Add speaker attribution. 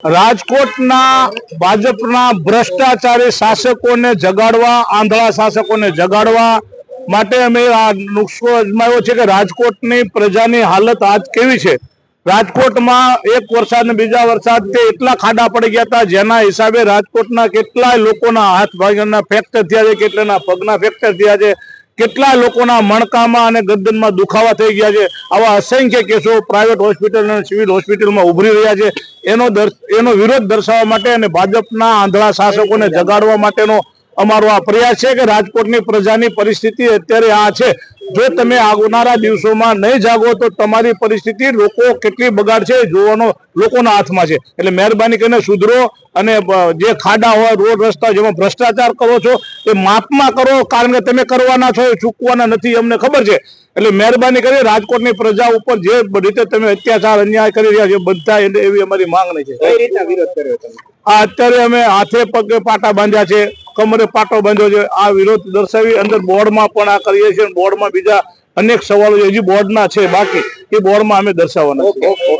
Speaker 1: રાજકોટના ભાજપના ભ્રષ્ટાચારી શાસકોને જગાડવા, આંધળા શાસકોને જગાડવા માટે અમે આ નુસ્ખો અજમાવ્યો છે કે રાજકોટની પ્રજાની હાલત આજ કેવી છે। રાજકોટમાં એક વરસાદ ને બીજા વરસાદથી એટલા ખાડા પડી ગયા હતા, જેના હિસાબે રાજકોટના કેટલાય લોકોના હાથ ભાગના ફ્રેક્ચર થયા છે, કેટલાના પગના ફ્રેક્ચર થયા છે, કેટલા લોકોના મણકામાં અને ગરદનમાં દુખાવા થઈ ગયા છે। આવા અસંખ્ય કેસો પ્રાઇવેટ હોસ્પિટલ અને સિવિલ હોસ્પિટલમાં ઉભરી રહ્યા છે। એનો વિરોધ દર્શાવવા માટે અને ભાજપના આંધળા શાસકોને જગાડવા માટેનો અમારો આ પ્રયાસ છે કે રાજકોટની પ્રજાની પરિસ્થિતિ અત્યારે આ છે। જો તમે આવનારા દિવસોમાં નહીં જાગો તો તમારી પરિસ્થિતિ લોકો કેટલી બગાડશે જોવાનો લોકોના હાથમાં છે। એટલે મહેરબાની કરીને સુધરો અને જે ખાડા હોય, રોડ રસ્તા જેમાં ભ્રષ્ટાચાર કરો છો એ માપમાં કરો, કારણ કે તમે કરવાના છો, ચૂકવાના નથી, અમને ખબર છે। એટલે મહેરબાની કરી રાજકોટની પ્રજા ઉપર જે રીતે તમે અત્યાચાર અન્યાય કરી રહ્યા છો બધા એવી અમારી માંગણી છે।
Speaker 2: કઈ રીતના વિરોધ કર્યો તમે?
Speaker 1: આ અત્યારે અમે હાથે પગે પાટા બાંધ્યા છે, કમરે પાટો બાંધ્યો છે। આ વિરોધ દર્શાવી અંદર બોર્ડમાં પણ આ કરીએ છીએ। બોર્ડમાં બીજા અનેક સવાલો હજી બોર્ડના છે બાકી, એ બોર્ડમાં અમે દર્શાવવાના છે।